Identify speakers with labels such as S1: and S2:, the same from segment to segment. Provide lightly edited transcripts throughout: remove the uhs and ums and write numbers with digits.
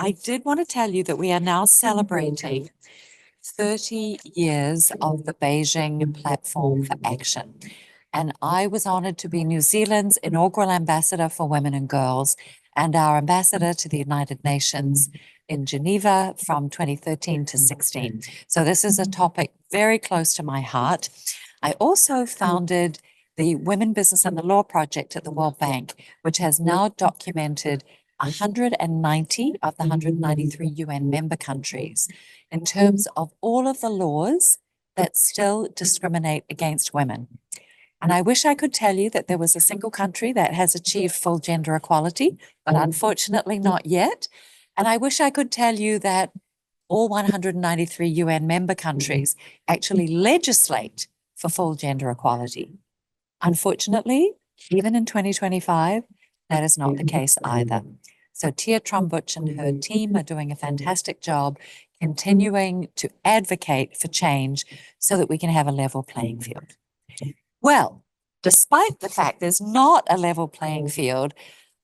S1: I did want to tell you that we are now celebrating 30 years of the Beijing Platform for Action. And I was honored to be New Zealand's inaugural ambassador for women and girls and our ambassador to the United Nations in Geneva from 2013 to 16. So this is a topic very close to my heart. I also founded the Women, Business and the Law Project at the World Bank, which has now documented 190 of the 193 UN member countries in terms of all of the laws that still discriminate against women. And I wish I could tell you that there was a single country that has achieved full gender equality, but unfortunately not yet. And I wish I could tell you that all 193 UN member countries actually legislate for full gender equality. Unfortunately, even in 2025, that is not the case either. So Tia Trumbuch and her team are doing a fantastic job continuing to advocate for change so that we can have a level playing field. Well, despite the fact there's not a level playing field,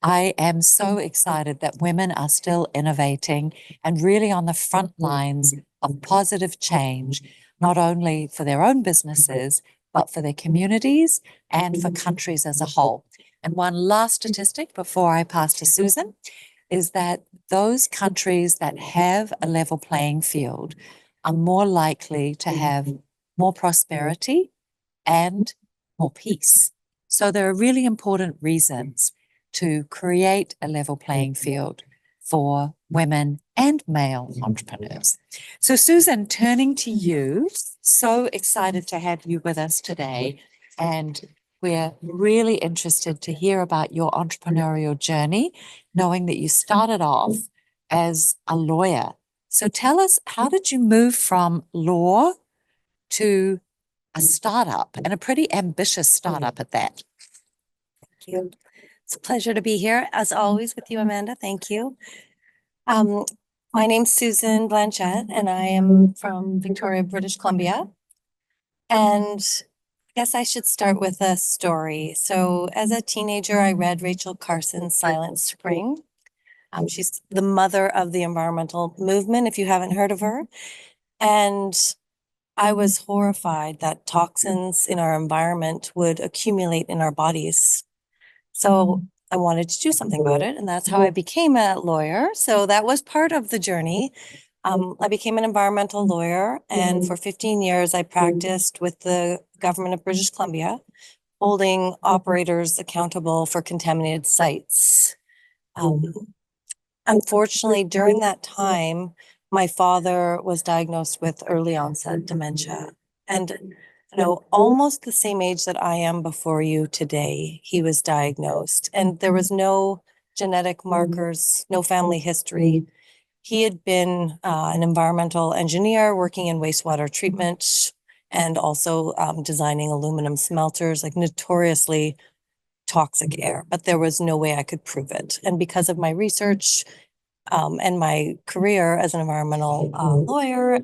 S1: I am so excited that women are still innovating and really on the front lines of positive change, not only for their own businesses, but for their communities and for countries as a whole. And one last statistic before I pass to Susan is that those countries that have a level playing field are more likely to have more prosperity and more peace. So there are really important reasons to create a level playing field for women and male entrepreneurs. So Susan, turning to you, so excited to have you with us today. And we're really interested to hear about your entrepreneurial journey, knowing that you started off as a lawyer. So tell us, how did you move from law to a startup, and a pretty ambitious startup at that?
S2: Thank you. It's a pleasure to be here, as always, with you, Amanda. Thank you. My name's Susan Blanchette, and I am from Victoria, British Columbia. And I guess I should start with a story. So as a teenager, I read Rachel Carson's Silent Spring. She's the mother of the environmental movement, if you haven't heard of her. And I was horrified that toxins in our environment would accumulate in our bodies. So I wanted to do something about it, and that's how I became a lawyer. So that was part of the journey. I became an environmental lawyer, and for 15 years, I practiced with the government of British Columbia, holding operators accountable for contaminated sites. Unfortunately, during that time, my father was diagnosed with early onset dementia. And almost the same age that I am before you today, he was diagnosed. And there was no genetic markers, no family history. He had been an environmental engineer working in wastewater treatment and also designing aluminum smelters, like notoriously toxic air, but there was no way I could prove it. And because of my research and my career as an environmental lawyer,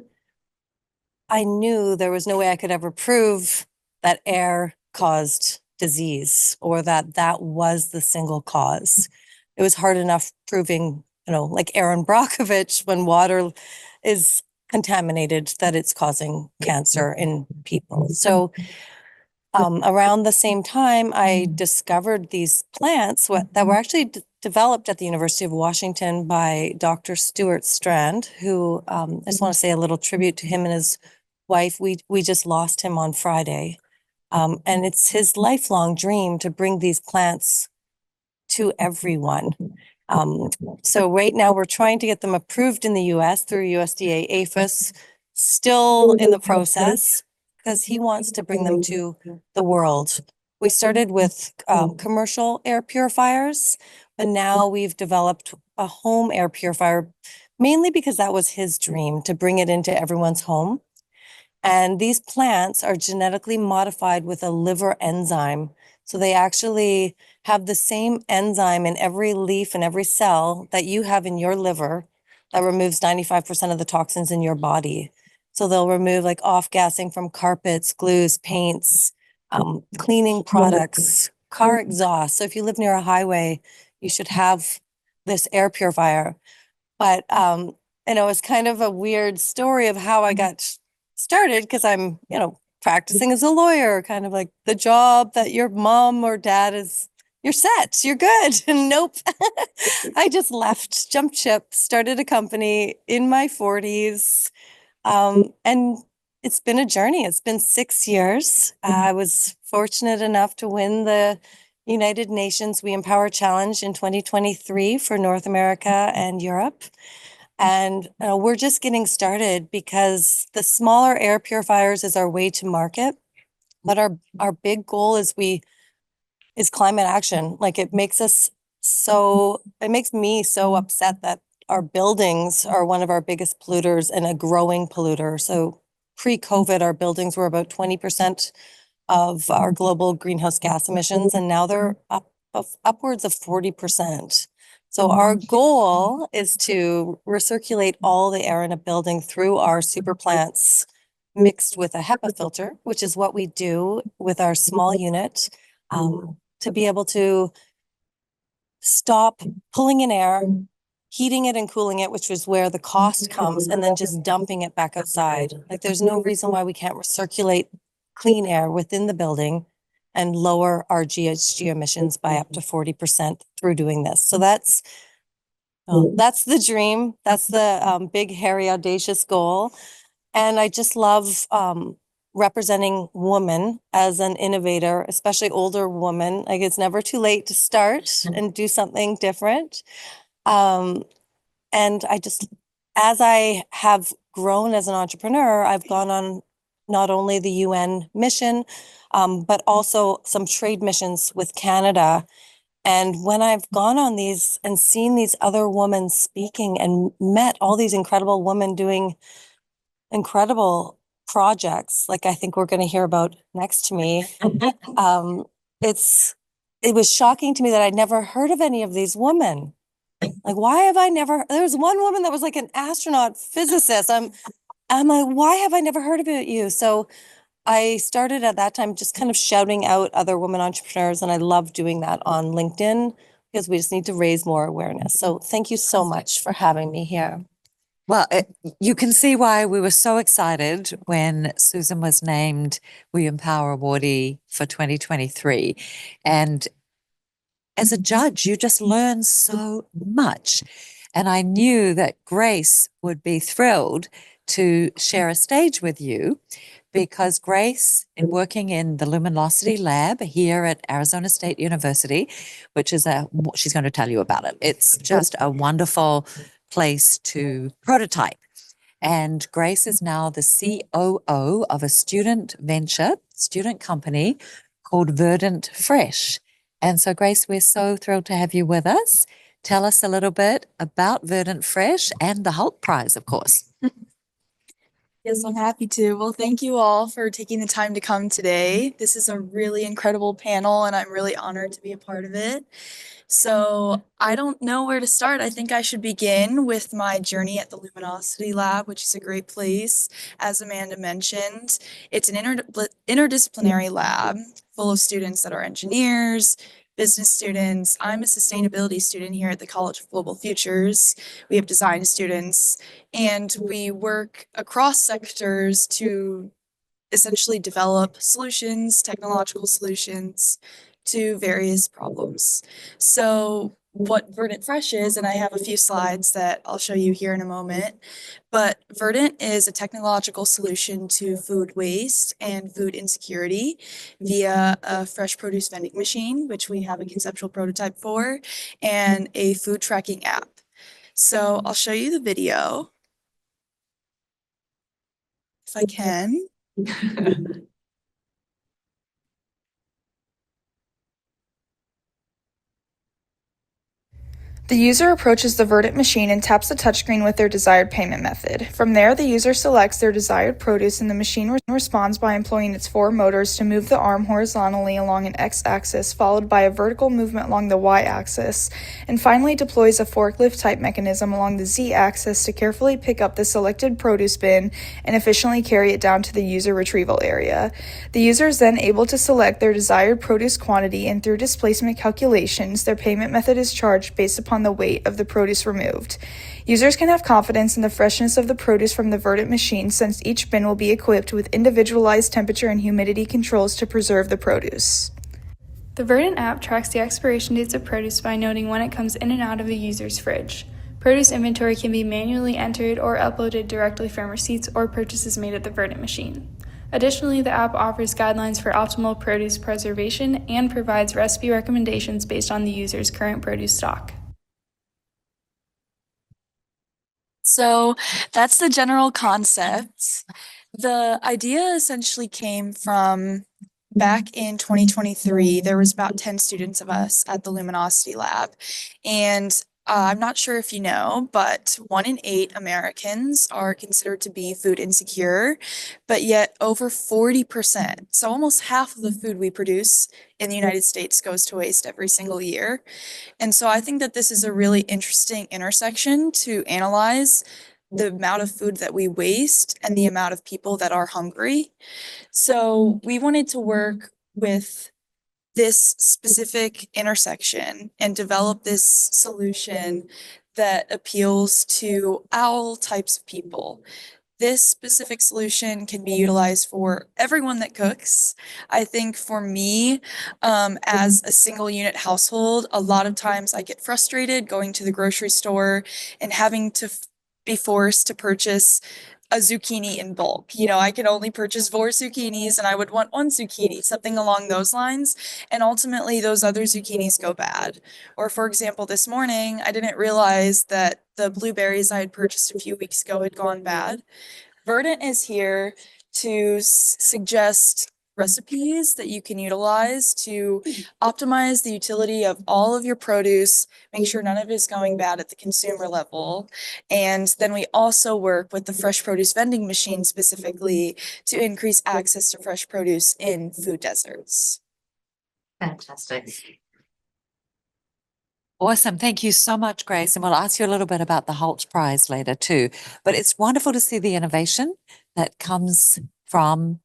S2: I knew there was no way I could ever prove that air caused disease or that that was the single cause. It was hard enough proving, like Aaron Brockovich, when water is contaminated, that it's causing cancer in people. So around the same time, I discovered these plants that were actually developed at the University of Washington by Dr. Stuart Strand, who I just want to say a little tribute to him and his wife. We just lost him on Friday. And it's his lifelong dream to bring these plants to everyone. So right now we're trying to get them approved in the US through USDA APHIS, still in the process, because he wants to bring them to the world. We started with commercial air purifiers, but now we've developed a home air purifier, mainly because that was his dream, to bring it into everyone's home. And these plants are genetically modified with a liver enzyme. So they actually have the same enzyme in every leaf and every cell that you have in your liver that removes 95% of the toxins in your body. So they'll remove like off-gassing from carpets, glues, paints, cleaning products, car exhaust. So if you live near a highway, you should have this air purifier. But, it's kind of a weird story of how I got started because I'm, practicing as a lawyer, kind of like the job that your mom or dad is, you're set, you're good. And nope. I just left, jumped ship, started a company in my 40s. And it's been a journey. It's been 6 years. I was fortunate enough to win the United Nations We Empower Challenge in 2023 for North America and Europe. And we're just getting started because the smaller air purifiers is our way to market. But our big goal is climate action. Like it makes me so upset that our buildings are one of our biggest polluters and a growing polluter. So pre-COVID, our buildings were about 20% of our global greenhouse gas emissions, and now they're upwards of 40%. So our goal is to recirculate all the air in a building through our super plants mixed with a HEPA filter, which is what we do with our small unit, to be able to stop pulling in air, heating it and cooling it, which is where the cost comes, and then just dumping it back outside. Like there's no reason why we can't recirculate clean air within the building and lower our GHG emissions by up to 40% through doing this. So that's the dream. That's the big, hairy, audacious goal. And I just love representing women as an innovator, especially older women. Like it's never too late to start and do something different. And as I have grown as an entrepreneur, I've gone on not only the UN mission, but also some trade missions with Canada. And when I've gone on these and seen these other women speaking and met all these incredible women doing incredible projects, like I think we're going to hear about next to me, it was shocking to me that I'd never heard of any of these women. Like, why have I never, there was one woman that was like an astronaut physicist. I'm like, why have I never heard about you? So I started at that time just kind of shouting out other women entrepreneurs, and I love doing that on LinkedIn because we just need to raise more awareness. So thank you so much for having me here.
S1: Well, you can see why we were so excited when Susan was named We Empower awardee for 2023. And as a judge, you just learn so much. And I knew that Grace would be thrilled to share a stage with you because Grace, in working in the Luminosity Lab here at Arizona State University, which is she's going to tell you about it. It's just a wonderful place to prototype. And Grace is now the COO of a student company called Verdant Fresh. And so, Grace, we're so thrilled to have you with us. Tell us a little bit about Verdant Fresh and the Hulk Prize, of course.
S3: Yes, I'm happy to. Well, thank you all for taking the time to come today. This is a really incredible panel, and I'm really honored to be a part of it. So I don't know where to start. I think I should begin with my journey at the Luminosity Lab, which is a great place. As Amanda mentioned, it's an interdisciplinary lab full of students that are engineers, business students. I'm a sustainability student here at the College of Global Futures. We have design students, and we work across sectors to essentially develop solutions, technological solutions to various problems. So what Verdant Fresh is, and I have a few slides that I'll show you here in a moment, but Verdant is a technological solution to food waste and food insecurity via a fresh produce vending machine, which we have a conceptual prototype for, and a food tracking app. So I'll show you the video if I can. The user approaches the Verdant machine and taps the touchscreen with their desired payment method. From there, the user selects their desired produce and the machine responds by employing its 4 motors to move the arm horizontally along an X-axis, followed by a vertical movement along the Y-axis, and finally deploys a forklift-type mechanism along the Z-axis to carefully pick up the selected produce bin and efficiently carry it down to the user retrieval area. The user is then able to select their desired produce quantity, and through displacement calculations, their payment method is charged based upon on the weight of the produce removed. Users can have confidence in the freshness of the produce from the Verdant machine since each bin will be equipped with individualized temperature and humidity controls to preserve the produce. The Verdant app tracks the expiration dates of produce by noting when it comes in and out of the user's fridge. Produce inventory can be manually entered or uploaded directly from receipts or purchases made at the Verdant machine. Additionally, the app offers guidelines for optimal produce preservation and provides recipe recommendations based on the user's current produce stock. So that's the general concept. The idea essentially came from back in 2023. There was about 10 students of us at the Luminosity Lab, and I'm not sure if you know, but 1 in 8 Americans are considered to be food insecure, but yet over 40%, so almost half of the food we produce in the United States goes to waste every single year. And so I think that this is a really interesting intersection to analyze the amount of food that we waste and the amount of people that are hungry. So we wanted to work with this specific intersection and develop this solution that appeals to all types of people. This specific solution can be utilized for everyone that cooks. I think for me, as a single unit household, a lot of times I get frustrated going to the grocery store and having to be forced to purchase a zucchini in bulk. You know, I can only purchase 4 zucchinis and I would want 1 zucchini, something along those lines. And ultimately those other zucchinis go bad. Or for example, this morning, I didn't realize that the blueberries I had purchased a few weeks ago had gone bad. Verdant is here to suggest recipes that you can utilize to optimize the utility of all of your produce, make sure none of it is going bad at the consumer level. And then we also work with the fresh produce vending machine specifically to increase access to fresh produce in food deserts.
S1: Fantastic. Awesome. Thank you so much, Grace. And we'll ask you a little bit about the Holtz Prize later too. But it's wonderful to see the innovation that comes from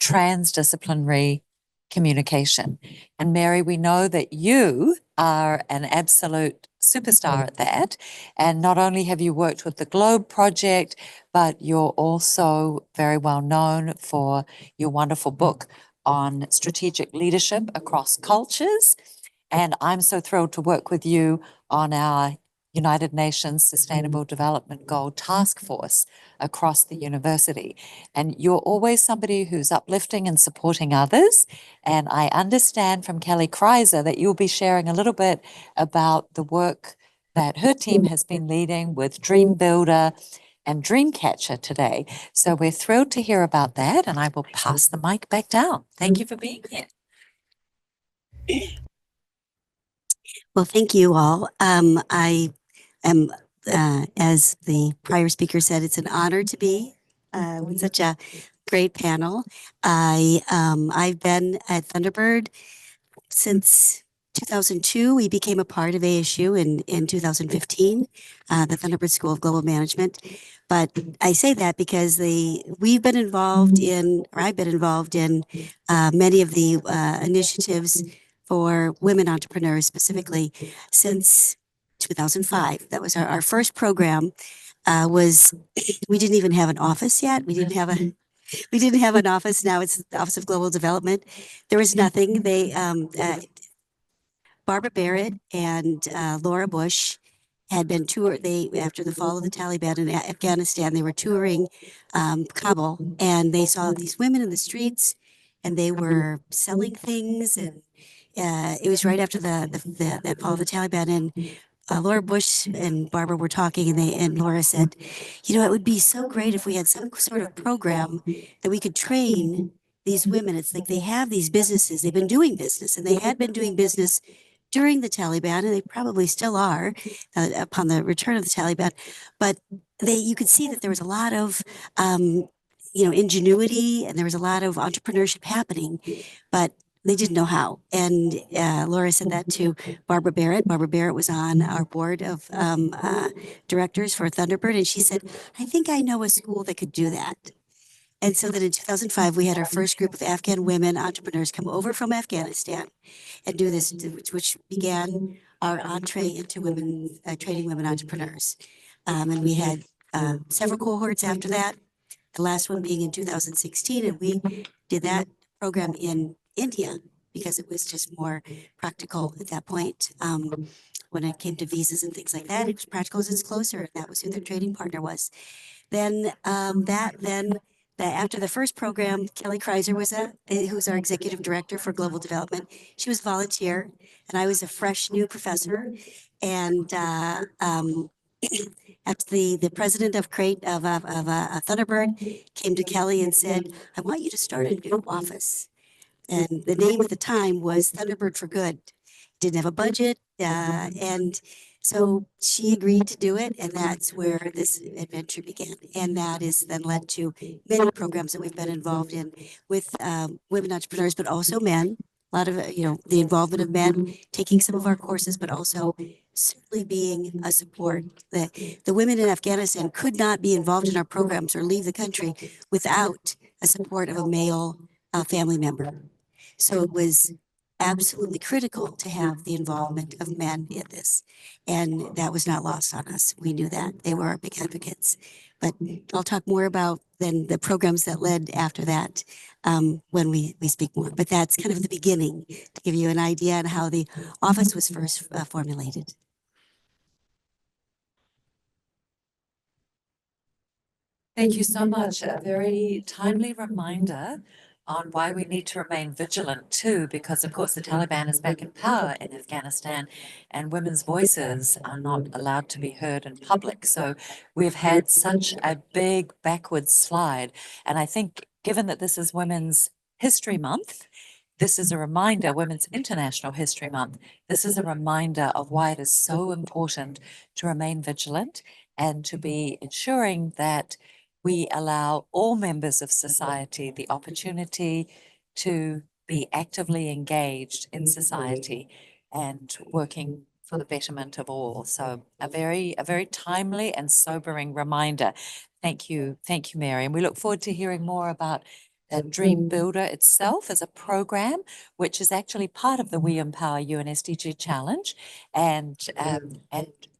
S1: transdisciplinary communication. And Mary, we know that you are an absolute superstar at that. And not only have you worked with the Globe Project, but you're also very well known for your wonderful book on strategic leadership across cultures. And I'm so thrilled to work with you on our United Nations Sustainable Development Goal Task Force across the university. And you're always somebody who's uplifting and supporting others. And I understand from Kelly Kreiser that you'll be sharing a little bit about the work that her team has been leading with Dream Builder and Dreamcatcher today. So we're thrilled to hear about that. And I will pass the mic back down. Thank you for being here.
S4: Well, thank you all. I am, as the prior speaker said, it's an honor to be with such a great panel. I've been at Thunderbird since 2002. We became a part of ASU in 2015, the Thunderbird School of Global Management. But I say that because I've been involved in many of the initiatives for women entrepreneurs specifically since 2005. That was our first program. We didn't even have an office yet. We didn't have an office. Now it's the Office of Global Development. There was nothing. Barbara Barrett and Laura Bush had been after the fall of the Taliban in Afghanistan, they were touring Kabul, and they saw these women in the streets, and they were selling things, and it was right after the fall of the Taliban, and Laura Bush and Barbara were talking, and Laura said, "You know, it would be so great if we had some sort of program that we could train these women. It's like they have these businesses, they've been doing business, and they had been doing business during the Taliban, and they probably still are upon the return of the Taliban. But you could see that there was a lot of ingenuity, and there was a lot of entrepreneurship happening, but they didn't know how." And Laura said that to Barbara Barrett. Barbara Barrett was on our board of directors for Thunderbird, and she said, "I think I know a school that could do that." And so then in 2005, we had our first group of Afghan women entrepreneurs come over from Afghanistan and do this, which began our entree into women, training women entrepreneurs. And we had several cohorts after that, the last one being in 2016. And we did that program in India because it was just more practical at that point. When it came to visas and things like that, it was practical as it's closer. That was who their trading partner was. Then after the first program, Kelly Kreiser was who's our executive director for global development. She was volunteer, and I was a fresh new professor. And after the president of Thunderbird came to Kelly and said, "I want you to start a new office." And the name at the time was Thunderbird for Good. Didn't have a budget, and so she agreed to do it, and that's where this adventure began. And that has then led to many programs that we've been involved in with women entrepreneurs, but also men. A lot of, the involvement of men taking some of our courses, but also certainly being a support. The women in Afghanistan could not be involved in our programs or leave the country without a support of a male family member. So it was absolutely critical to have the involvement of men in this. And that was not lost on us. We knew that. They were our big advocates. But I'll talk more about then the programs that led after that when we speak more. But that's kind of the beginning to give you an idea on how the office was first formulated.
S1: Thank you so much. A very timely reminder on why we need to remain vigilant too, because of course the Taliban is back in power in Afghanistan and women's voices are not allowed to be heard in public. So we've had such a big backwards slide. And I think given that this is Women's History Month, this is a reminder, Women's International History Month, this is a reminder of why it is so important to remain vigilant and to be ensuring that we allow all members of society the opportunity to be actively engaged in society and working for the betterment of all. So a very timely and sobering reminder. Thank you, Mary. And we look forward to hearing more about Dream Builder itself as a program, which is actually part of the We Empower You and SDG Challenge, and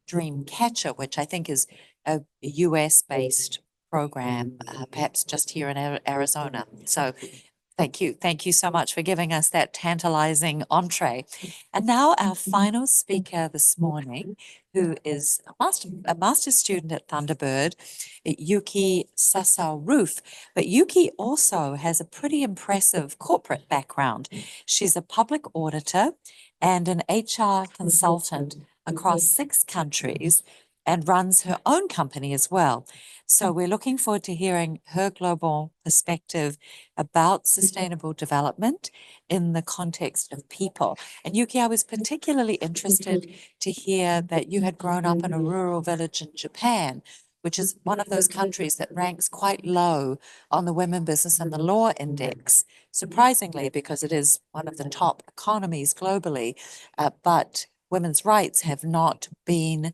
S1: Dream Catcher, which I think is a US-based program, perhaps just here in Arizona. So thank you so much for giving us that tantalizing entree. And now our final speaker this morning, who is a master's student at Thunderbird, Yuki Sasau-Roof. But Yuki also has a pretty impressive corporate background. She's a public auditor and an HR consultant across 6 countries and runs her own company as well. So we're looking forward to hearing her global perspective about sustainable development in the context of people. And Yuki, I was particularly interested to hear that you had grown up in a rural village in Japan, which is one of those countries that ranks quite low on the Women, Business and the Law Index, surprisingly, because it is one of the top economies globally, but women's rights have not been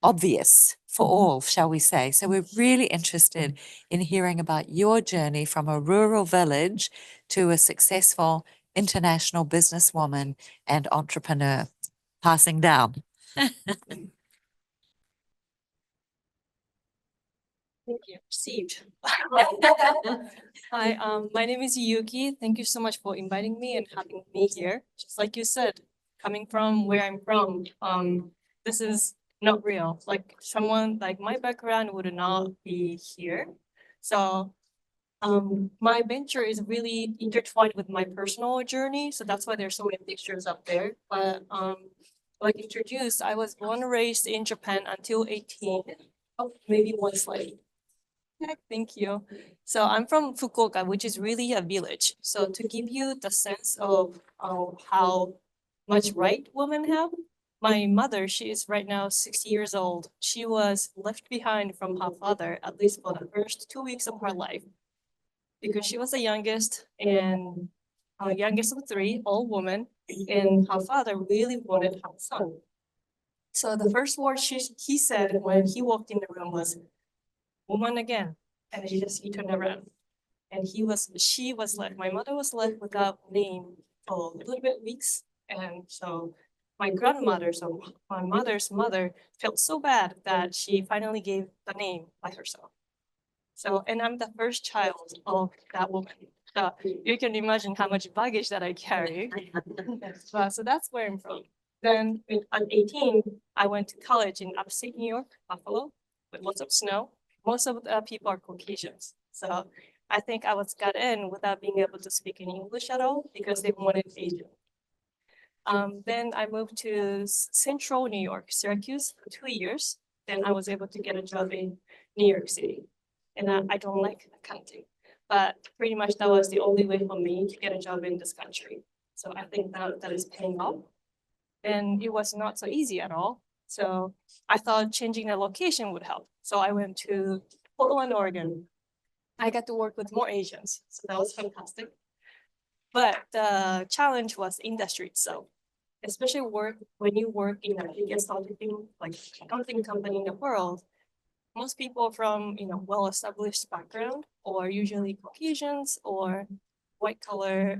S1: obvious for all, shall we say. So we're really interested in hearing about your journey from a rural village to a successful international businesswoman and entrepreneur. Passing down.
S5: Thank you. Received. Hi, my name is Yuki. Thank you so much for inviting me and having me here. Just like you said, coming from where I'm from, this is not real. Like someone like my background would not be here. So my venture is really intertwined with my personal journey. So that's why there's so many pictures up there. But like introduced, I was born and raised in Japan until 18. Oh, maybe one slide. Thank you. So I'm from Fukuoka, which is really a village. So to give you the sense of how much right women have, my mother, she is right now 60 years old. She was left behind from her father, at least for the first 2 weeks of her life, because she was the youngest and youngest of 3, all women, and her father really wanted her son. So the first word he said when he walked in the room was, "Woman again." And he turned around. And she was left, my mother was left without name for a little bit weeks. And so my grandmother, so my mother's mother, felt so bad that she finally gave the name by herself. So, and I'm the first child of that woman. So you can imagine how much baggage that I carry. So that's where I'm from. Then at 18, I went to college in upstate New York, Buffalo, with lots of snow. Most of the people are Caucasians. So I think I was got in without being able to speak any English at all because they wanted Asian. Then I moved to Central New York, Syracuse, for 2 years. Then I was able to get a job in New York City. And I don't like accounting, but pretty much that was the only way for me to get a job in this country. So I think that is paying off. And it was not so easy at all. So I thought changing the location would help. So I went to Portland, Oregon. I got to work with more Asians, so that was fantastic. But the challenge was industry itself, especially when you work in the biggest accounting company in the world. Most people from well-established background, or usually Caucasians or white collar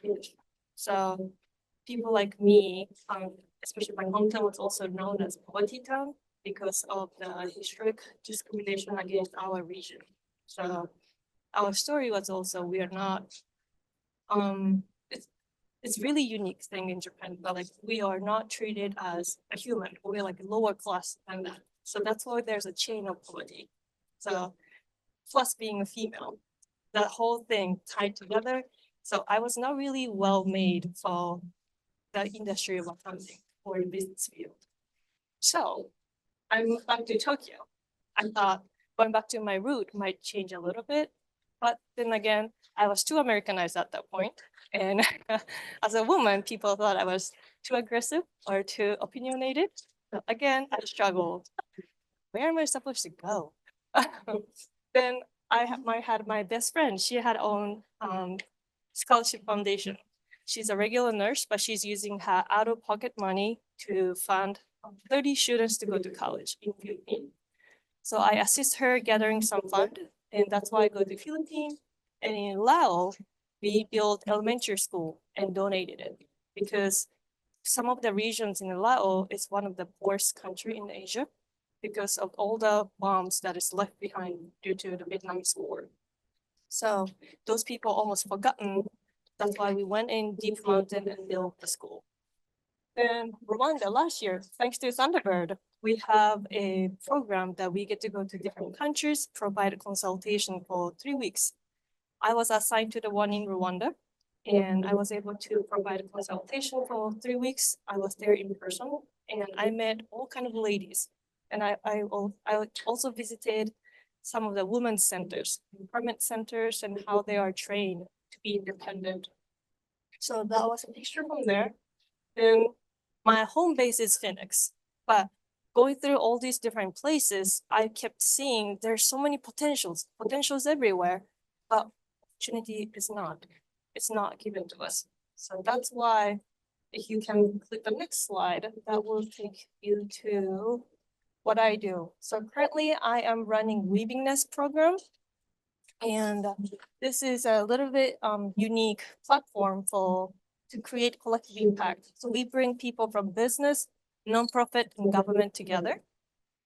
S5: industry. So people like me, especially my hometown was also known as poverty town because of the historic discrimination against our region. So our story was also, we are not, it's really unique thing in Japan, but like we are not treated as a human. We're like lower class than that. So that's why there's a chain of poverty. So plus being a female, that whole thing tied together. So I was not really well made for the industry of accounting or the business field. So I moved back to Tokyo. I thought going back to my root might change a little bit, but then again, I was too Americanized at that point. And as a woman, people thought I was too aggressive or too opinionated. So again, I struggled. Where am I supposed to go? Then I had my best friend. She had own scholarship foundation. She's a regular nurse, but she's using her out-of-pocket money to fund 30 students to go to college in Philippines. So I assist her gathering some fund, and that's why I go to Philippines. And in Laos, we built elementary school and donated it because some of the regions in Laos is one of the poorest country in Asia because of all the bombs that is left behind due to the Vietnamese War. So those people almost forgotten. That's why we went in deep mountain and built the school. Then Rwanda last year, thanks to Thunderbird, we have a program that we get to go to different countries, provide a consultation for 3 weeks. I was assigned to the one in Rwanda, and I was able to provide a consultation for 3 weeks. I was there in person, and I met all kind of ladies. And I also visited some of the women's centers, empowerment centers, and how they are trained to be independent. So that was a picture from there. And my home base is Phoenix, but going through all these different places, I kept seeing there's so many potentials everywhere, but opportunity is not. It's not given to us. So that's why, if you can click the next slide, that will take you to what I do. So currently I am running Weaving Nest program. And this is a little bit unique platform to create collective impact. So we bring people from business, nonprofit, and government together.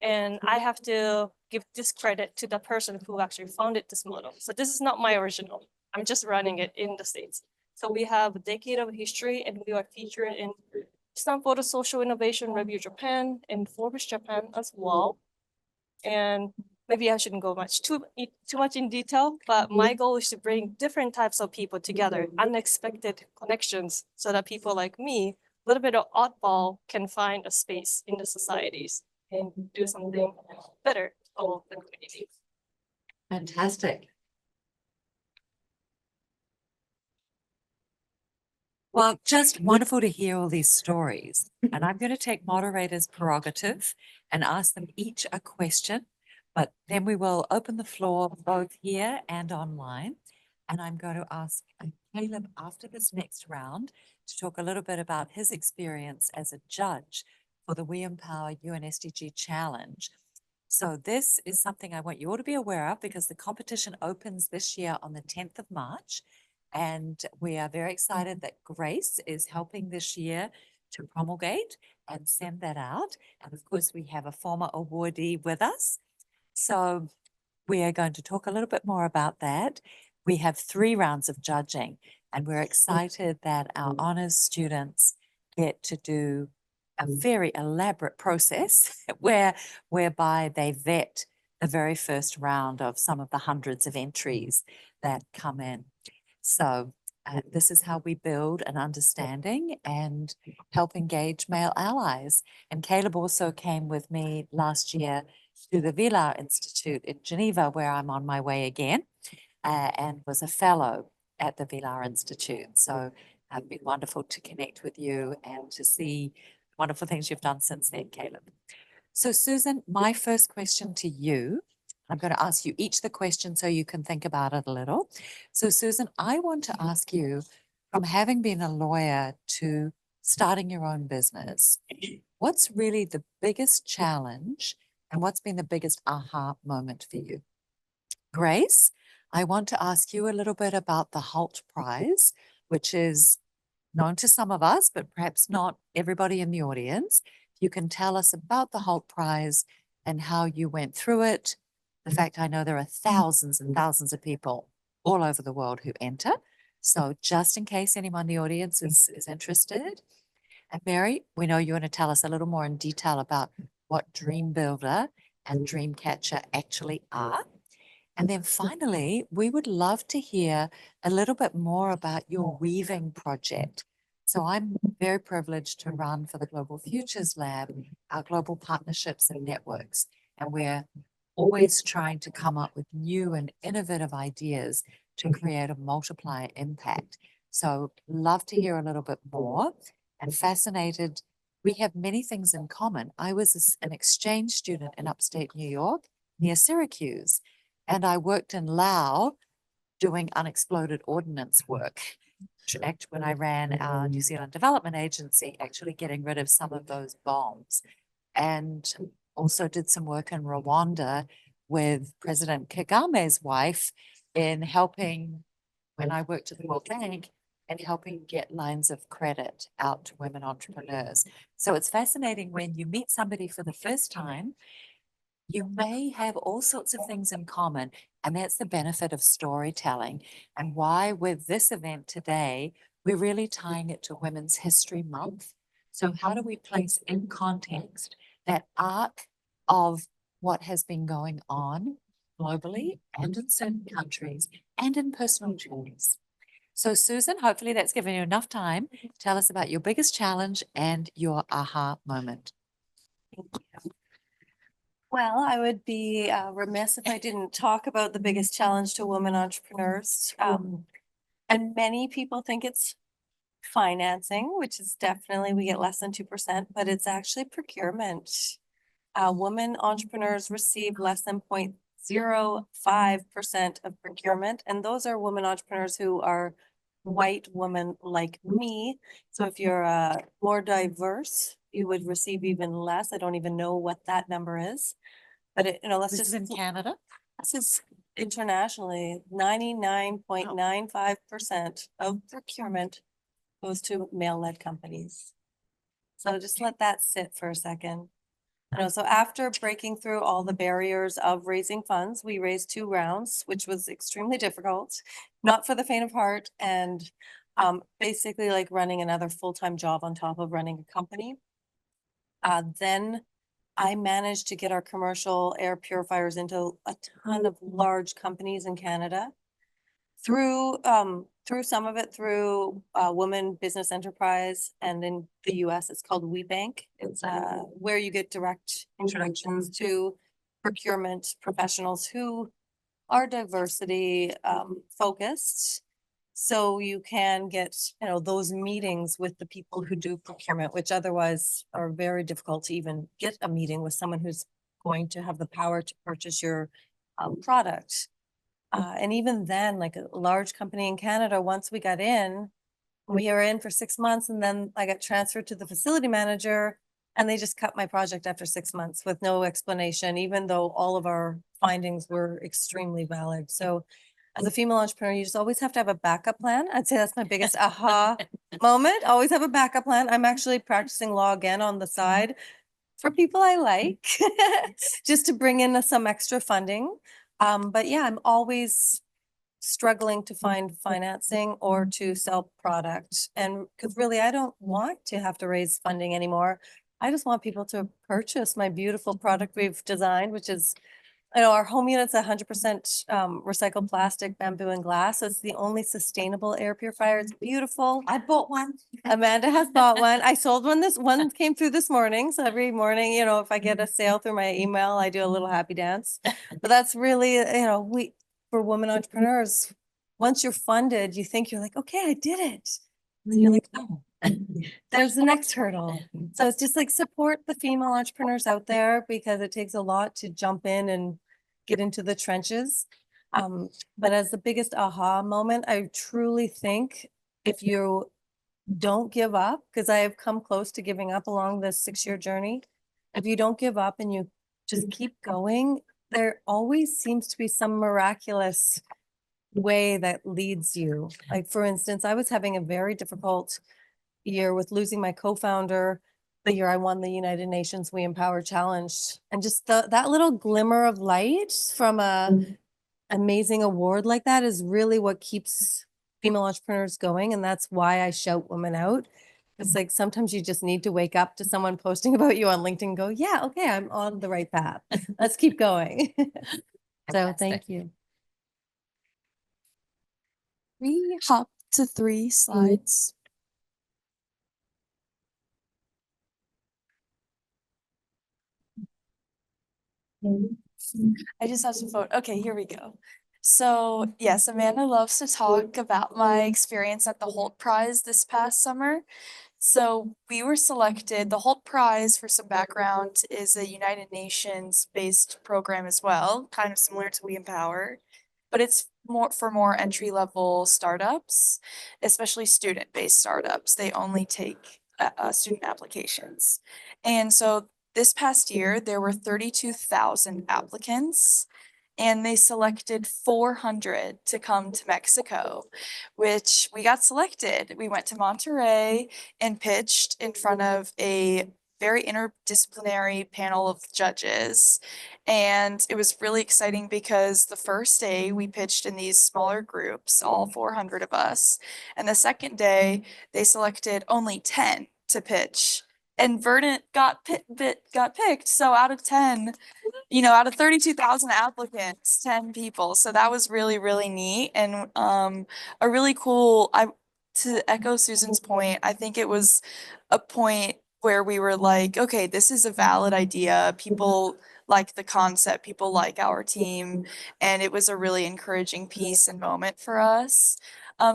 S5: And I have to give this credit to the person who actually founded this model. So this is not my original. I'm just running it in the States. So we have a decade of history, and we are featured in Stanford Social Innovation Review Japan and Forbes Japan as well. And maybe I shouldn't go too much in detail, but my goal is to bring different types of people together, unexpected connections, so that people like me, a little bit of oddball, can find a space in the societies and do something better for the community.
S1: Fantastic. Well, just wonderful to hear all these stories. And I'm going to take moderator's prerogative and ask them each a question, but then we will open the floor both here and online. And I'm going to ask Caleb after this next round to talk a little bit about his experience as a judge for the We Empower UN SDG Challenge. So this is something I want you all to be aware of because the competition opens this year on the 10th of March. And we are very excited that Grace is helping this year to promulgate and send that out. And of course, we have a former awardee with us. So we are going to talk a little bit more about that. We have 3 rounds of judging, and we're excited that our honors students get to do a very elaborate process whereby they vet the very first round of some of the hundreds of entries that come in. So this is how we build an understanding and help engage male allies. And Caleb also came with me last year to the Villar Institute in Geneva, where I'm on my way again, and was a fellow at the Villar Institute. So it's been wonderful to connect with you and to see wonderful things you've done since then, Caleb. So Susan, my first question to you, I'm going to ask you each the question so you can think about it a little. So Susan, I want to ask you, from having been a lawyer to starting your own business, what's really the biggest challenge and what's been the biggest aha moment for you? Grace, I want to ask you a little bit about the Holt Prize, which is known to some of us, but perhaps not everybody in the audience. You can tell us about the Holt Prize and how you went through it. In fact, I know there are thousands and thousands of people all over the world who enter. So just in case anyone in the audience is interested. And Mary, we know you want to tell us a little more in detail about what Dream Builder and Dream Catcher actually are. And then finally, we would love to hear a little bit more about your weaving project. So I'm very privileged to run for the Global Futures Lab, our global partnerships and networks. And we're always trying to come up with new and innovative ideas to create a multiplier impact. So love to hear a little bit more and fascinated. We have many things in common. I was an exchange student in upstate New York near Syracuse, and I worked in Laos doing unexploded ordnance work. When I ran our New Zealand Development Agency, actually getting rid of some of those bombs, and also did some work in Rwanda with President Kagame's wife in helping, when I worked at the World Bank, and helping get lines of credit out to women entrepreneurs. So it's fascinating when you meet somebody for the first time, you may have all sorts of things in common, and that's the benefit of storytelling, and why with this event today, we're really tying it to Women's History Month. So how do we place in context that arc of what has been going on globally and in certain countries and in personal journeys? So Susan, hopefully that's given you enough time. Tell us about your biggest challenge and your aha moment.
S2: Thank you. Well, I would be remiss if I didn't talk about the biggest challenge to women entrepreneurs. And many people think it's financing, which is definitely, we get less than 2%, but it's actually procurement. Women entrepreneurs receive less than 0.05% of procurement, and those are women entrepreneurs who are white women like me. So if you're more diverse, you would receive even less. I don't even know what that number is, but let's
S1: This is
S2: just
S1: in Canada.
S2: this is internationally 99.95% of procurement goes to male-led companies. So just let that sit for a second. So after breaking through all the barriers of raising funds, we raised 2 rounds, which was extremely difficult, not for the faint of heart, and basically like running another full-time job on top of running a company. Then I managed to get our commercial air purifiers into a ton of large companies in Canada through some of it through Women Business Enterprise, and in the US it's called WeBank. It's where you get direct introductions to procurement professionals who are diversity focused. So you can get, those meetings with the people who do procurement, which otherwise are very difficult to even get a meeting with someone who's going to have the power to purchase your product. And even then, like a large company in Canada, once we got in, we were in for 6 months, and then I got transferred to the facility manager, And they just cut my project after 6 months with no explanation, even though all of our findings were extremely valid. So as a female entrepreneur, you just always have to have a backup plan. I'd say that's my biggest aha moment. Always have a backup plan. I'm actually practicing law again on the side for people I like, just to bring in some extra funding. But yeah, I'm always struggling to find financing or to sell product. And because really, I don't want to have to raise funding anymore. I just want people to purchase my beautiful product we've designed, which is, our home unit's 100% recycled plastic, bamboo and glass. So it's the only sustainable air purifier. It's beautiful.
S1: I bought one.
S2: Amanda has bought one. I sold one. This one came through this morning. So every morning, if I get a sale through my email, I do a little happy dance. But that's really, for women entrepreneurs, once you're funded, you think you're like, okay, I did it. And then you're like, oh, there's the next hurdle. So it's just like support the female entrepreneurs out there, because it takes a lot to jump in and get into the trenches. But as the biggest aha moment, I truly think if you don't give up, because I have come close to giving up along this 6-year journey. If you don't give up and you just keep going, there always seems to be some miraculous way that leads you. Like, for instance, I was having a very difficult year with losing my co-founder the year I won the United Nations We Empower Challenge. And just that little glimmer of light from a amazing award like that is really what keeps female entrepreneurs going. And that's why I shout women out. It's like sometimes you just need to wake up to someone posting about you on LinkedIn and go, yeah, okay, I'm on the right path. Let's keep going. So thank you.
S3: We hop to 3 slides. I just have some photo. Okay, here we go. So yes, Amanda loves to talk about my experience at the Holt Prize this past summer. So we were selected. The Holt Prize, for some background, is a United Nations based program as well, kind of similar to We Empower, but it's more entry-level startups, especially student-based startups. They only take student applications. And so this past year, there were 32,000 applicants, and they selected 400 to come to Mexico, which we got selected. We went to Monterrey and pitched in front of a very interdisciplinary panel of judges. And it was really exciting because the first day we pitched in these smaller groups, all 400 of us. And the second day, they selected only 10 to pitch. And Verdant got picked. So out of 10, out of 32,000 applicants, 10 people. So that was really, really neat and a really cool, to echo Susan's point, I think it was a point where we were like, okay, this is a valid idea. People like the concept, people like our team, and it was a really encouraging piece and moment for us.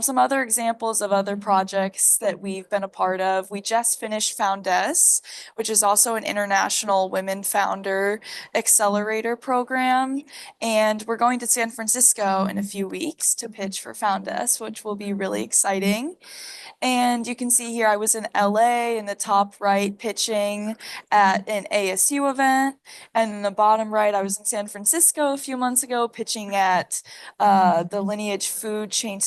S3: Some other examples of other projects that we've been a part of. We just finished Foundes, which is also an international women founder accelerator program. And we're going to San Francisco in a few weeks to pitch for Foundes, which will be really exciting. And you can see here, I was in LA in the top right pitching at an ASU event. And in the bottom right, I was in San Francisco a few months ago pitching at the Lineage Food Chain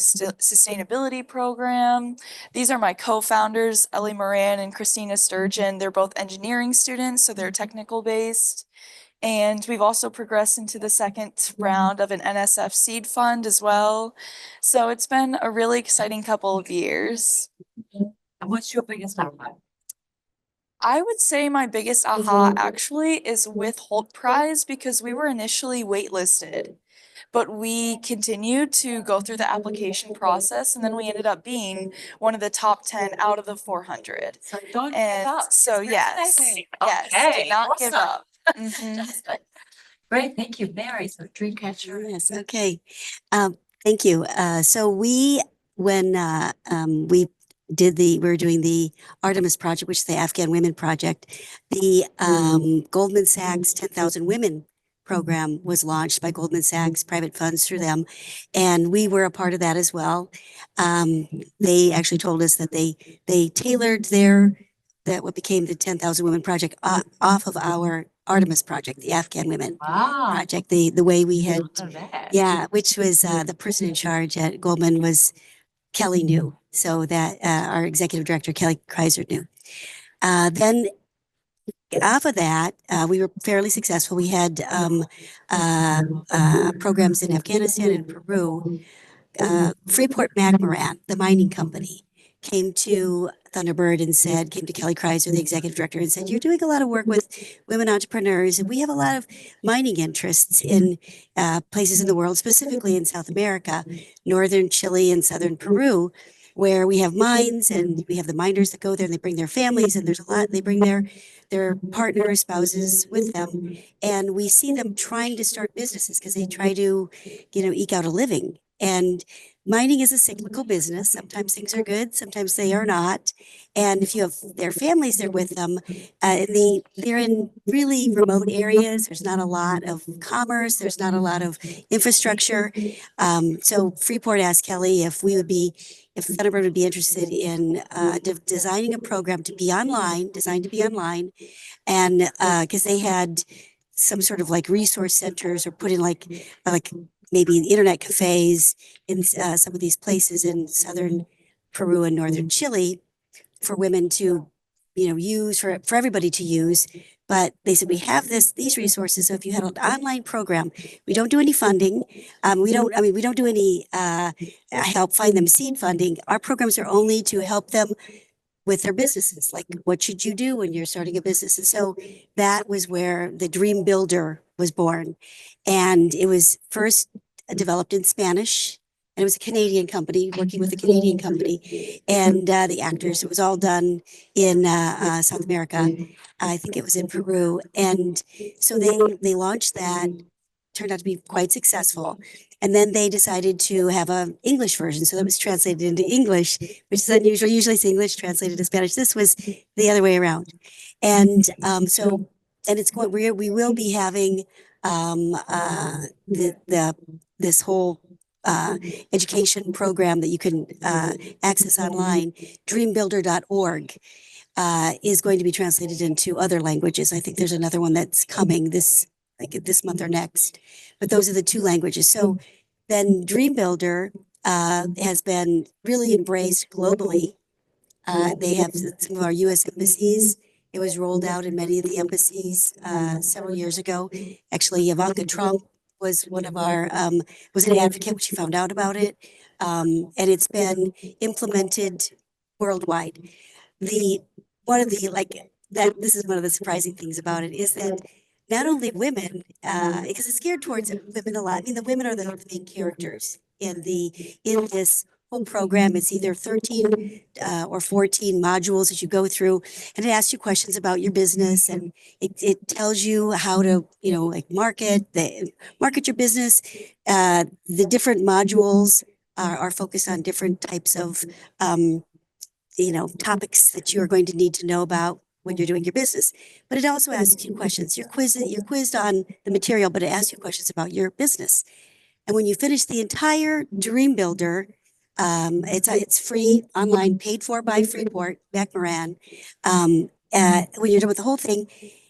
S3: Sustainability Program. These are my co-founders, Ellie Moran and Christina Sturgeon. They're both engineering students, so they're technical based. And we've also progressed into the second round of an NSF seed fund as well. So it's been a really exciting couple of years.
S1: And what's your biggest aha?
S3: I would say my biggest aha actually is with Holt Prize, because we were initially waitlisted, but we continued to go through the application process, and then we ended up being one of the top 10 out of the 400.
S1: So don't give
S3: And
S1: up.
S3: so yes,
S1: Okay,
S3: do not give
S1: awesome.
S3: up. Mhm.
S1: Fantastic. Great, thank you, Mary. So Dreamcatcher.
S4: Yes, okay. Thank you. So when we were doing the Artemis Project, which is the Afghan Women Project, the Goldman Sachs 10,000 Women program was launched by Goldman Sachs, private funds through them. And we were a part of that as well. They actually told us that they tailored their that what became the 10,000 Women Project off of our Artemis project, the Afghan Women
S1: Wow.
S4: project. The way we had,
S1: Love that.
S4: yeah, which was the person in charge at Goldman was Kelly New, so that our executive director Kelly Kreiser knew. Then off of that, we were fairly successful. We had programs in Afghanistan and Peru. Freeport McMoran, the mining company, came to Thunderbird and said, came to Kelly Kreiser, the executive director, and said, "You're doing a lot of work with women entrepreneurs, and we have a lot of mining interests in places in the world, specifically in South America, northern Chile and southern Peru, where we have mines and we have the miners that go there and they bring their families, and there's a lot, they bring their partners, spouses with them. And we see them trying to start businesses because they try to, eke out a living. And mining is a cyclical business. Sometimes things are good, sometimes they are not. And if you have their families there with them, they're in really remote areas. There's not a lot of commerce. There's not a lot of infrastructure. So Freeport asked Kelly if Thunderbird would be interested in designing a program to be online, designed to be online, and because they had some sort of like resource centers or put in like maybe internet cafes in some of these places in southern Peru and northern Chile for women to, use for everybody to use. But they said, we have these resources. So if you had an online program, we don't do any funding. We don't do any help find them seed funding. Our programs are only to help them with their businesses. Like, what should you do when you're starting a business? And so that was where the Dream Builder was born. And it was first developed in Spanish. And it was a Canadian company working with a Canadian company. And the actors, it was all done in South America. I think it was in Peru. And so they launched that, turned out to be quite successful. And then they decided to have an English version. So that was translated into English, which is unusual. Usually it's English translated to Spanish. This was the other way around. And it's going, we will be having this whole education program that you can access online, dreambuilder.org. Is going to be translated into other languages. I think there's another one that's coming this month or next, but those are the two languages. So then Dream Builder has been really embraced globally. They have some of our U.S. embassies. It was rolled out in many of the embassies several years ago. Actually, Ivanka Trump was one of our was an advocate when she found out about it, and it's been implemented worldwide. This is one of the surprising things about it is that not only women, because it's geared towards women a lot. I mean, the women are the main characters in this whole program. It's either 13 or 14 modules that you go through, and it asks you questions about your business, and it tells you how to, market your business. The different modules are focused on different types of topics that you are going to need to know about when you're doing your business. But it also asks you questions. You're quizzed on the material, but it asks you questions about your business. And when you finish the entire Dream Builder, it's free, online, paid for by Freeport McMoran. When you're done with the whole thing,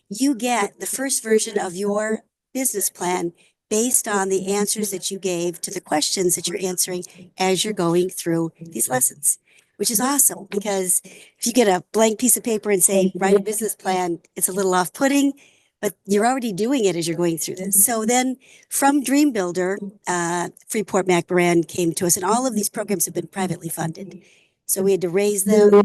S4: you get the first version of your business plan based on the answers that you gave to the questions that you're answering as you're going through these lessons, which is awesome, because if you get a blank piece of paper and say, write a business plan, it's a little off-putting, but you're already doing it as you're going through this. So then from Dream Builder, Freeport McMoran came to us, and all of these programs have been privately funded. So we had to raise them.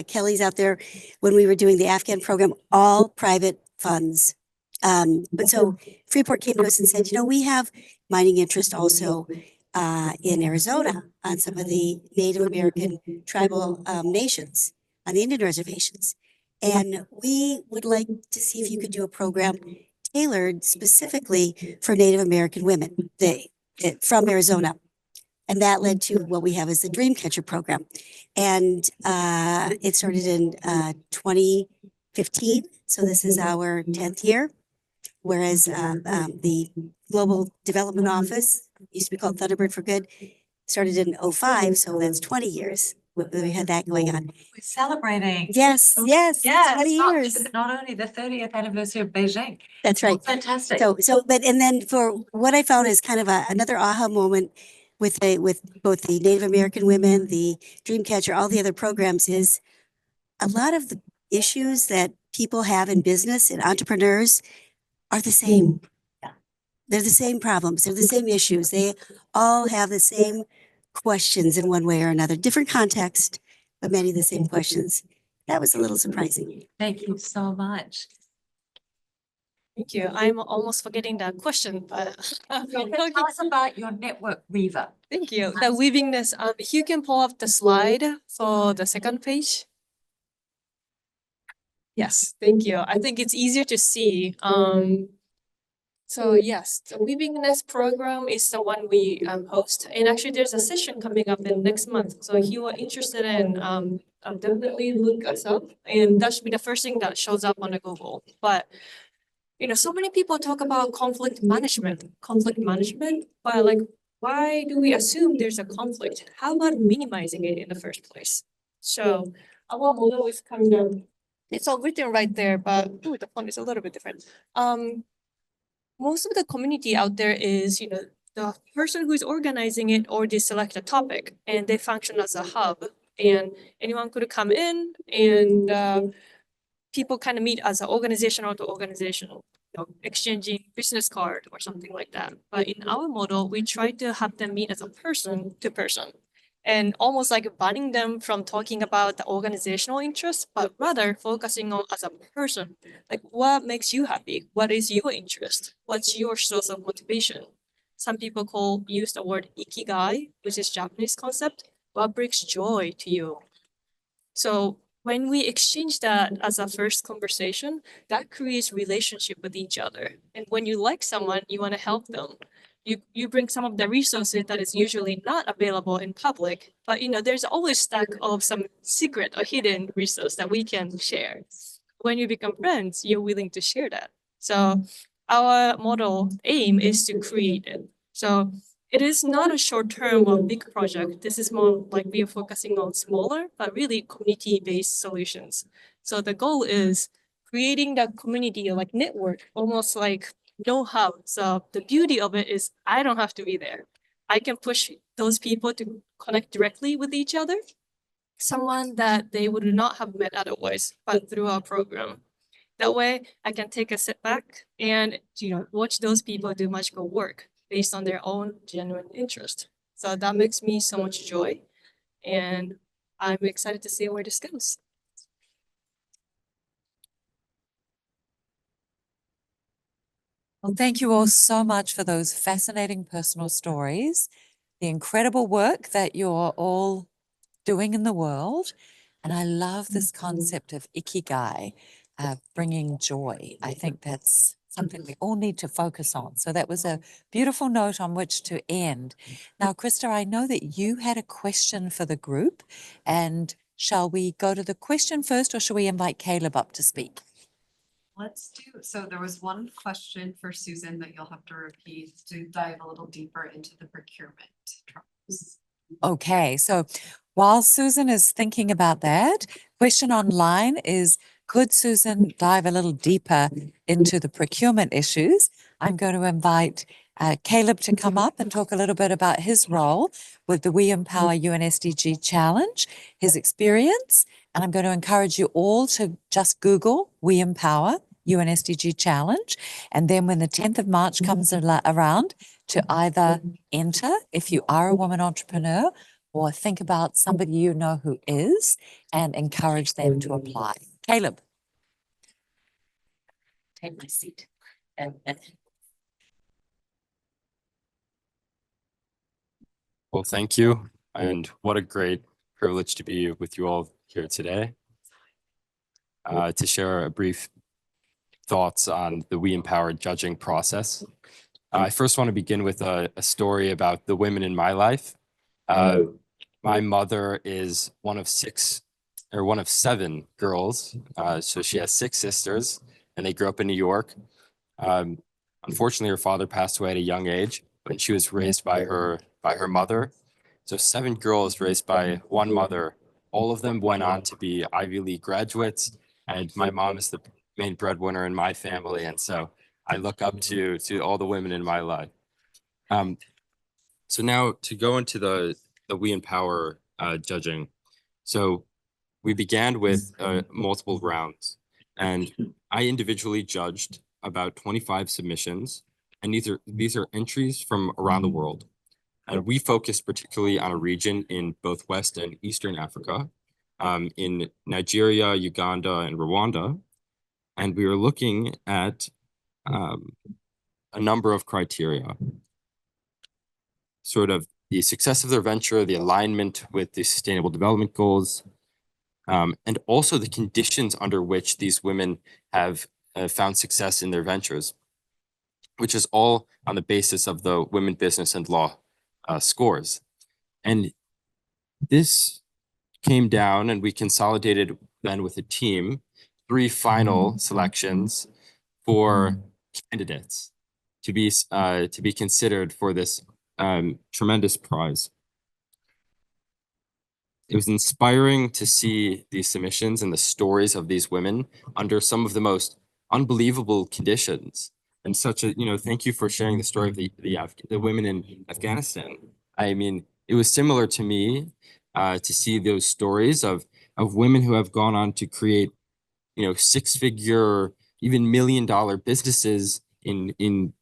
S4: Kelly's out there when we were doing the Afghan program, all private funds. But so Freeport came to us and said, we have mining interest also in Arizona on some of the Native American tribal nations on the Indian reservations. And we would like to see if you could do a program tailored specifically for Native American women from Arizona. And that led to what we have as the Dreamcatcher program. And it started in 2015. So this is our 10th year. Whereas the Global Development Office, used to be called Thunderbird for Good, started in 2005, so that's 20 years. we had that going on.
S1: We're celebrating.
S4: Yes, yes,
S1: Yeah,
S4: 20 years.
S1: not only the 30th anniversary of Beijing.
S4: That's right.
S1: Fantastic.
S4: But and then for what I found is kind of another aha moment with both the Native American women, the Dreamcatcher, all the other programs is a lot of the issues that people have in business and entrepreneurs are the same. They're the same problems. They're the same issues. They all have the same questions in one way or another, different context, but many of the same questions. That was a little surprising.
S1: Thank you so much.
S5: Thank you. I'm almost forgetting that question, but
S1: Tell us about your network weaver.
S5: thank you. The weavingness, if you can pull up the slide for the second page. Yes, thank you. I think it's easier to see. So yes, the weavingness program is the one we host, and actually there's a session coming up in next month. So if you are interested in, definitely look us up, and that should be the first thing that shows up on the Google. But so many people talk about conflict management, but like, why do we assume there's a conflict? How about minimizing it in the first place? So our model is kind of, it's all written right there, but the font is a little bit different. Most of the community out there is, the person who's organizing it or they select a topic and they function as a hub, and anyone could come in and people kind of meet as an organizational to organizational, exchanging business card or something like that. But in our model, we try to have them meet as a person to person and almost like banning them from talking about the organizational interest, but rather focusing on as a person. Like, what makes you happy? What is your interest? What's your source of motivation? Some people use the word ikigai, which is Japanese concept. What brings joy to you? So when we exchange that as a first conversation, that creates relationship with each other. And when you like someone, you want to help them. You bring some of the resources that is usually not available in public, but there's always stack of some secret or hidden resource that we can share. When you become friends, you're willing to share that. So our model aim is to create it. So it is not a short-term or big project. This is more like we are focusing on smaller, but really community-based solutions. So the goal is creating that community like network, almost like know-how. So the beauty of it is I don't have to be there. I can push those people to connect directly with each other, someone that they would not have met otherwise, but through our program. That way I can take a step back and watch those people do magical work based on their own genuine interest. So that makes me so much joy, and I'm excited to see where this goes.
S1: Well, thank you all so much for those fascinating personal stories, the incredible work that you're all doing in the world. And I love this concept of ikigai, bringing joy. I think that's something we all need to focus on. So that was a beautiful note on which to end. Now, Krista, I know that you had a question for the group, and shall we go to the question first, or shall we invite Caleb up to speak?
S6: Let's do, so there was one question for Susan that you'll have to repeat to dive a little deeper into the procurement troubles.
S1: Okay, so while Susan is thinking about that, question online is, could Susan dive a little deeper into the procurement issues? I'm going to invite Caleb to come up and talk a little bit about his role with the We Empower UN SDG Challenge, his experience, and I'm going to encourage you all to just Google We Empower UN SDG Challenge, and then when the 10th of March comes around, to either enter if you are a woman entrepreneur, or think about somebody you know who is and encourage them to apply. Caleb. Take my seat.
S7: Well, thank you. And what a great privilege to be with you all here today. To share a brief thoughts on the We Empower judging process. I first want to begin with a story about the women in my life. My mother is one of seven girls. So she has 6 sisters, and they grew up in New York. Unfortunately, her father passed away at a young age, but she was raised by her mother. So 7 girls raised by one mother all of them went on to be Ivy League graduates, and my mom is the main breadwinner in my family, and so I look up to all the women in my life. So now to go into the We Empower judging. So we began with multiple rounds, and I individually judged about 25 submissions, and these are entries from around the world. And we focused particularly on a region in both West and Eastern Africa, in Nigeria, Uganda, and Rwanda. And we were looking at a number of criteria, sort of the success of their venture, the alignment with the Sustainable Development Goals, and also the conditions under which these women have found success in their ventures, which is all on the basis of the Women, Business, and Law scores. And this came down, and we consolidated then with a team 3 final selections for candidates to be considered for this tremendous prize. It was inspiring to see these submissions and the stories of these women under some of the most unbelievable conditions. And such a, thank you for sharing the story of the women in Afghanistan. I mean, it was similar to me to see those stories of women who have gone on to create, 6-figure, even $1 million businesses in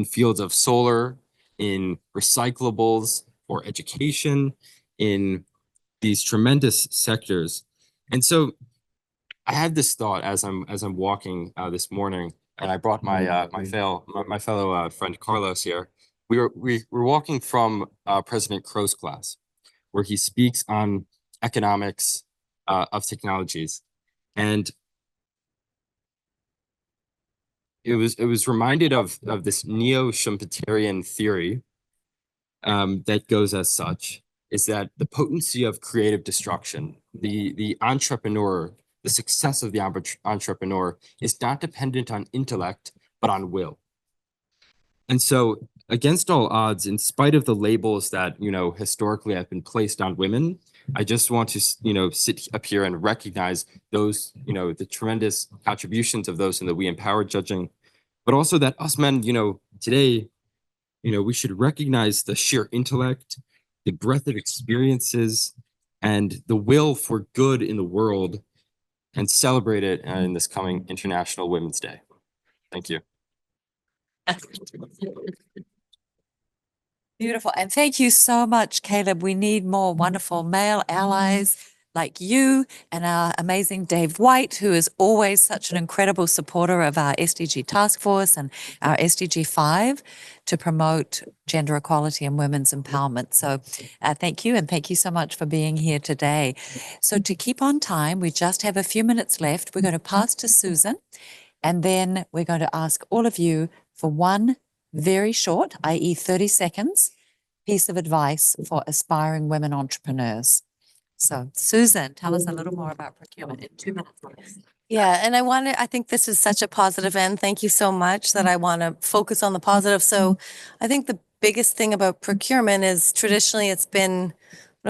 S7: fields of solar, in recyclables, or education, in these tremendous sectors. And so I had this thought as I'm walking this morning, and I brought my fellow friend Carlos here. We were walking from President Crow's class, where he speaks on economics of technologies, and it was reminded of this neo-Schumpeterian theory that goes as such, is that the potency of creative destruction, the entrepreneur, the success of the entrepreneur is not dependent on intellect, but on will. And so against all odds, in spite of the labels that, historically have been placed on women, I just want to, sit up here and recognize those, the tremendous contributions of those in the We Empower judging, but also that us men, today, we should recognize the sheer intellect, the breadth of experiences, and the will for good in the world, and celebrate it in this coming International Women's Day. Thank you.
S1: Beautiful. And thank you so much, Caleb. We need more wonderful male allies like you and our amazing Dave White, who is always such an incredible supporter of our SDG task force and our SDG 5 to promote gender equality and women's empowerment. So thank you. And thank you so much for being here today. So to keep on time, we just have a few minutes left. We're going to pass to Susan, and then we're going to ask all of you for one very short, i.e. 30 seconds, piece of advice for aspiring women entrepreneurs. So Susan, tell us a little more about procurement in 2 minutes.
S2: Yeah, and I think this is such a positive end. Thank you so much that I want to focus on the positive. So I think the biggest thing about procurement is traditionally it's been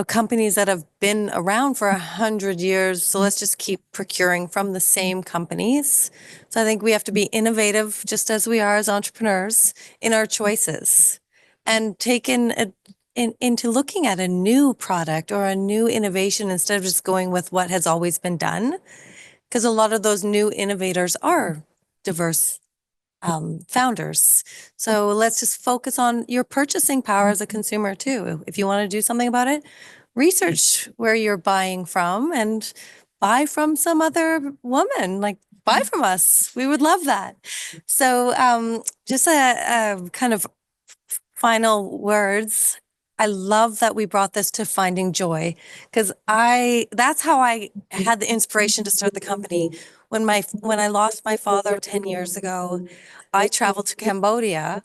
S2: companies that have been around for 100 years. So let's just keep procuring from the same companies. So I think we have to be innovative, just as we are as entrepreneurs, in our choices, and into looking at a new product or a new innovation instead of just going with what has always been done. Because a lot of those new innovators are diverse founders. So let's just focus on your purchasing power as a consumer too. If you want to do something about it, research where you're buying from and buy from some other woman, like buy from us. We would love that. So just a kind of final words. I love that we brought this to finding joy, because that's how I had the inspiration to start the company. When I lost my father 10 years ago, I traveled to Cambodia.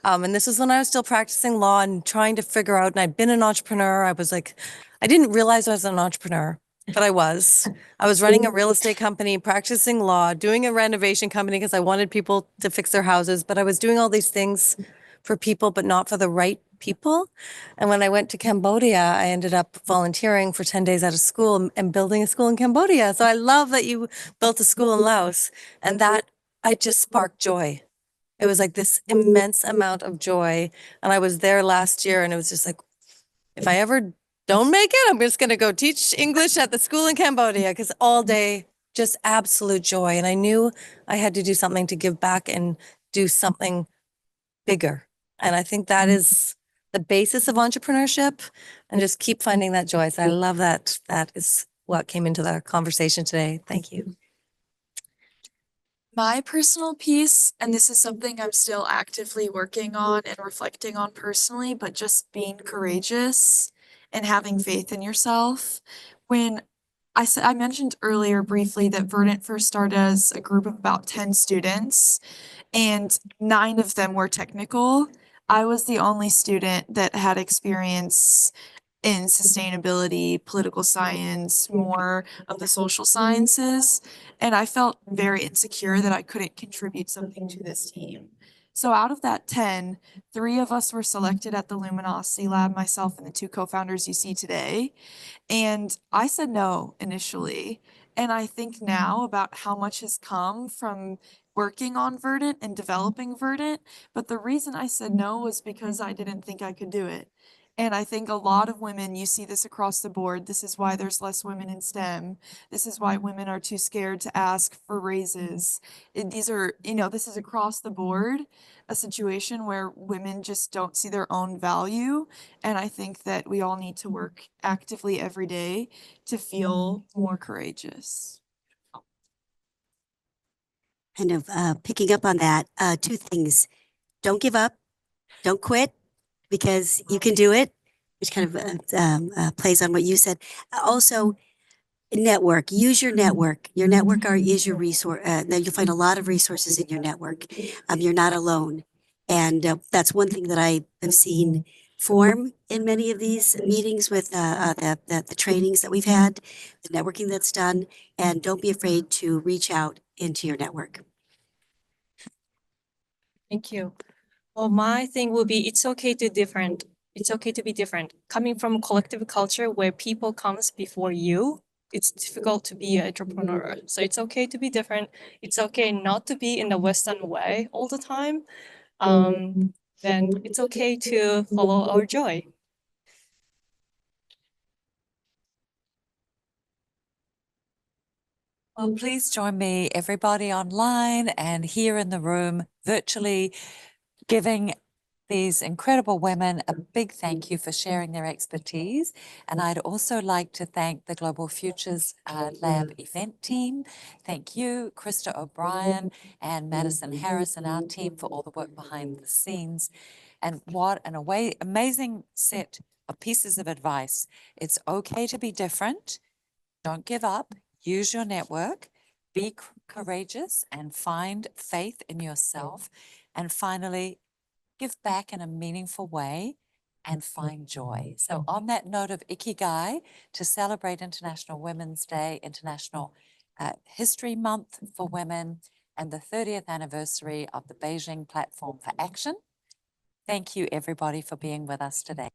S2: And this was when I was still practicing law and trying to figure out, and I'd been an entrepreneur. I didn't realize I was an entrepreneur, but I was. I was running a real estate company, practicing law, doing a renovation company because I wanted people to fix their houses, but I was doing all these things for people, but not for the right people. And when I went to Cambodia, I ended up volunteering for 10 days out of school and building a school in Cambodia. So I love that you built a school in Laos, and that I just sparked joy. It was like this immense amount of joy. And I was there last year, and it was just like, if I ever don't make it, I'm just going to go teach English at the school in Cambodia, because all day, just absolute joy. And I knew I had to do something to give back and do something bigger. And I think that is the basis of entrepreneurship, and just keep finding that joy. So I love that. That is what came into the conversation today. Thank you.
S3: My personal piece, and this is something I'm still actively working on and reflecting on personally, but just being courageous and having faith in yourself. When I mentioned earlier briefly that Verdant first started as a group of about 10 students, and 9 of them were technical. I was the only student that had experience in sustainability, political science, more of the social sciences. And I felt very insecure that I couldn't contribute something to this team. So out of that 10, 3 of us were selected at the Luminosity Lab, myself and the 2 co-founders you see today. And I said no initially. And I think now about how much has come from working on Verdant and developing Verdant. But the reason I said no was because I didn't think I could do it. And I think a lot of women, you see this across the board. This is why there's less women in STEM. This is why women are too scared to ask for raises. These are, this is across the board, a situation where women just don't see their own value. And I think that we all need to work actively every day to feel more courageous.
S4: Kind of picking up on that, 2 things. Don't give up. Don't quit, because you can do it, which kind of plays on what you said. Also, network. Use your network. Your network is your resource. You'll find a lot of resources in your network. You're not alone. And that's one thing that I have seen form in many of these meetings with the trainings that we've had, the networking that's done. And don't be afraid to reach out into your network.
S5: Thank you. Well, my thing will be it's okay to different. It's okay to be different. Coming from a collective culture where people comes before you, it's difficult to be an entrepreneur. So it's okay to be different. It's okay not to be in the Western way all the time. Then it's okay to follow our joy.
S1: Well, please join me, everybody online and here in the room virtually, giving these incredible women a big thank you for sharing their expertise. And I'd also like to thank the Global Futures Lab event team. Thank you, Krista O'Brien and Madison Harris and our team for all the work behind the scenes. And what an amazing set of pieces of advice. It's okay to be different. Don't give up. Use your network. Be courageous and find faith in yourself. And finally, give back in a meaningful way and find joy. So on that note of Ikigai, to celebrate International Women's Day, International History Month for Women, and the 30th anniversary of the Beijing Platform for Action, thank you everybody for being with us today.